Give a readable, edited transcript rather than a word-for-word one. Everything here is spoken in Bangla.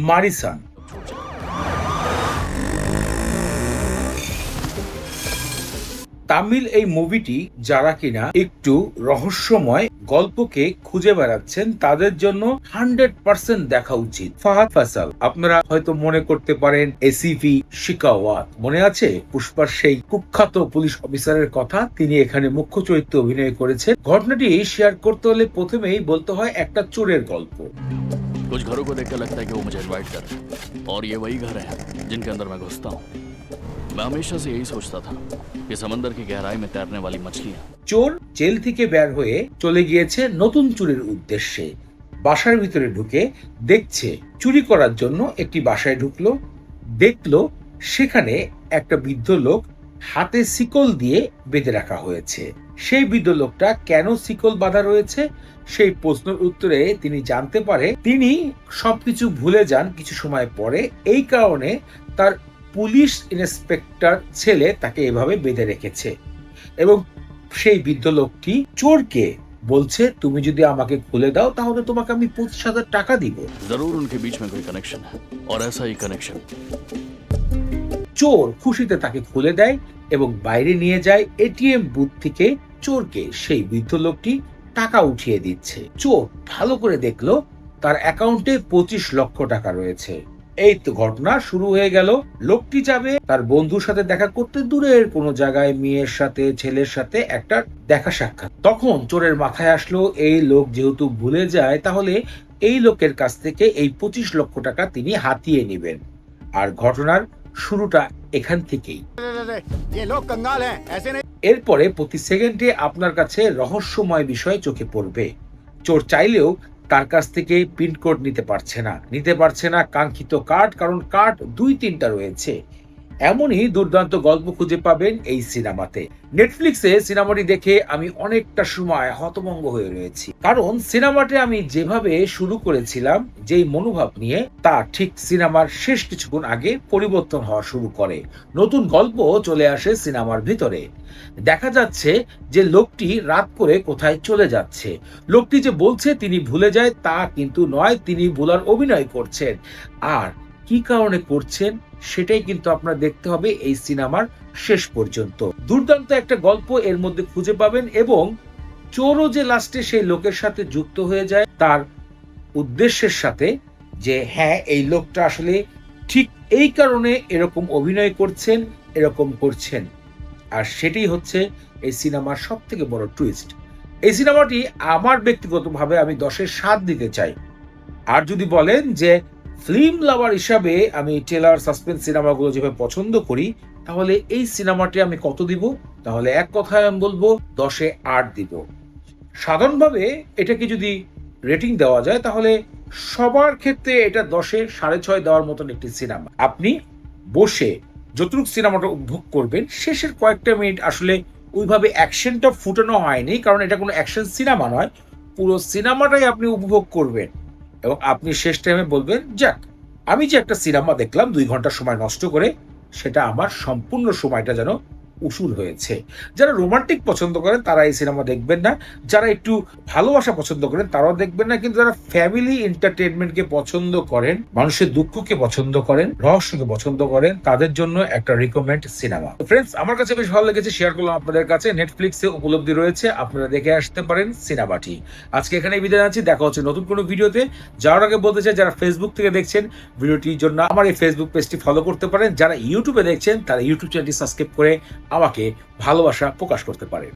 মারিসান। তামিল এই মুভিটি যারা কিনা একটু রহস্যময় গল্পকে খুঁজে বেড়াচ্ছেন তাদের জন্য 100% দেখা উচিত। ফাহাদ ফাসাল, আপনারা হয়তো মনে করতে পারেন এসিপি শিকাওয়াত, মনে আছে পুষ্পার সেই কুখ্যাত পুলিশ অফিসারের কথা, তিনি এখানে মুখ্য চরিত্রে অভিনয় করেছেন। ঘটনাটি শেয়ার করতে হলে প্রথমেই বলতে হয় একটা চোরের গল্প। कुछ घरों को देखकर लगता है कि वो मुझे इनवाइट कर रहे हैं और ये वही घर हैं जिनके अंदर मैं घुसता हूँ। मैं हमेशा से यही सोचता था कि समंदर की गहराई में तैरने वाली मछलियाँ। চোর জেল থেকে বের হয়ে চলে গিয়েছে নতুন চুরির উদ্দেশ্যে। বাসার ভিতরে ঢুকে দেখছে, চুরি করার জন্য একটি বাসায় ঢুকলো, দেখলো সেখানে একটা বৃদ্ধ লোক হাতে শিকল দিয়ে বেঁধে রাখা হয়েছে। সেই বৃদ্ধ লোকটা কেন শিকল বাঁধা রয়েছে সেই প্রশ্নের উত্তরে তিনি জানতে পারে তিনি সবকিছু ভুলে যান কিছু সময় পরে, এই কারণে তার পুলিশ ইন্সপেক্টর ছেলে তাকে এভাবে বেঁধে রেখেছে। এবং সেই বৃদ্ধ লোকটি চোরকে বলছে, তুমি যদি আমাকে খুলে দাও তাহলে তোমাকে আমি 25,000 টাকা দিব। जरूर उनके बीच में कोई कनेक्शन है और ऐसा ही कनेक्शन। চোর খুশিতে তাকে খুলে দেয় এবং বাইরে নিয়ে যায় এটিএম বুথ থেকে চোরকে সেই বৃদ্ধ লোকটি টাকা উঠিয়ে দিচ্ছে। চোর ভালো করে দেখলো তার অ্যাকাউন্টে 25 লক্ষ টাকা রয়েছে। এই তো ঘটনা শুরু হয়ে গেল। লোকটি যাবে তার বন্ধুর সাথে দেখা করতে দূরের কোনো জায়গায়, মেয়ের সাথে ছেলের সাথে একটা দেখা সাক্ষাৎ। তখন চোরের মাথায় আসলো এই লোক যেহেতু ভুলে যায় তাহলে এই লোকের কাছ থেকে এই 25 লক্ষ টাকা তিনি হাতিয়ে নেবেন। আর ঘটনার শুরুটা এখান থেকেই। এরপরে প্রতি সেকেন্ডে আপনার কাছে রহস্যময় বিষয় চোখে পড়বে। চোর চাইলেও তার কাছ থেকে পিনকোড নিতে পারছে না কাঙ্ক্ষিত কার্ড, কারণ কার্ড 2-3টা রয়েছে। এমনই দুর্দান্ত গল্প খুঁজে পাবেন এই সিনেমাতে। নেটফ্লিক্সে সিনেমাটি দেখে আমি অনেকটা সময় হতভম্ব হয়ে রয়েছি, কারণ সিনেমাটি আমি যেভাবে শুরু করেছিলাম যেই মনোভাব নিয়ে, তা ঠিক সিনেমার শেষ কিছুক্ষণ আগে পরিবর্তন হওয়া শুরু করে। নতুন গল্প চলে আসে সিনেমার ভিতরে। দেখা যাচ্ছে যে লোকটি রাত করে কোথায় চলে যাচ্ছে। লোকটি যে বলছে তিনি ভুলে যায় তা কিন্তু নয়, তিনি ভুলার অভিনয় করছেন। আর কি কারণে করছেন সেটাই কিন্তু আপনারা দেখতে হবে এই সিনেমার শেষ পর্যন্ত। দুর্দান্ত একটা গল্প এর মধ্যে খুঁজে পাবেন এবং চোরও যে লাস্টে সেই লোকের সাথে যুক্ত হয়ে যায় তার উদ্দেশ্যের সাথে, যে হ্যাঁ এই লোকটা আসলে ঠিক এই কারণে এরকম অভিনয় করছেন, এরকম করছেন। আর সেটাই হচ্ছে এই সিনেমার সব থেকে বড় টুইস্ট। এই সিনেমাটি আমার ব্যক্তিগতভাবে আমি 10-এর 7 দিতে চাই। আর যদি বলেন যে ফিল্ম লাভার হিসাবে আমি ট্রেলার সাসপেন্স সিনেমাগুলো যেভাবে পছন্দ করি, তাহলে এই সিনেমাটি আমি কত দিব? তাহলে এক কথায় আমি বলবো 10-এ 8 দিব। সাধারণভাবে এটাকে যদি রেটিং দেওয়া যায় তাহলে সবার ক্ষেত্রে এটা 10-এ 6.5 দেওয়ার মতন একটি সিনেমা। আপনি বসে যতটুকু সিনেমাটা উপভোগ করবেন, শেষের কয়েকটা মিনিট আসলে ওইভাবে অ্যাকশনটা ফুটানো হয়নি, কারণ এটা কোনো অ্যাকশন সিনেমা নয়। পুরো সিনেমাটাই আপনি উপভোগ করবেন এবং আপনি শেষ টাইমে বলবেন, যাক আমি যে একটা সিনেমা দেখলাম 2 ঘন্টা সময় নষ্ট করে, সেটা আমার সম্পূর্ণ সময়টা যেন উসুল হয়েছে। যারা রোমান্টিক পছন্দ করেন তারা এই সিনেমা দেখবেন না, যারা একটু ভালোবাসা পছন্দ করেন তারাও দেখবেন না, কিন্তু যারা ফ্যামিলি এন্টারটেইনমেন্টকে পছন্দ করেন, মানুষের দুঃখকে পছন্দ করেন, রহস্যকে পছন্দ করেন, তাদের জন্য একটা রিকমেন্ড সিনেমা। ফ্রেন্ডস, আমার কাছে বেশ ভালো লেগেছে, শেয়ার করলাম আপনাদের কাছে। নেটফ্লিক্সে উপলব্ধি রয়েছে, আপনারা দেখে আসতে পারেন সিনেমাটি। আজকে এখানে বিদায় জানাচ্ছি, দেখা হচ্ছে নতুন কোনো ভিডিওতে। যাওয়ার আগে বলতে চাই, যারা ফেসবুক থেকে দেখছেন ভিডিওটির জন্য আমার এই ফেসবুক পেজটি ফলো করতে পারেন। যারা ইউটিউবে দেখছেন তারা ইউটিউব চ্যানেলটি সাবস্ক্রাইব করে আমাকে ভালোবাসা প্রকাশ করতে পারেন।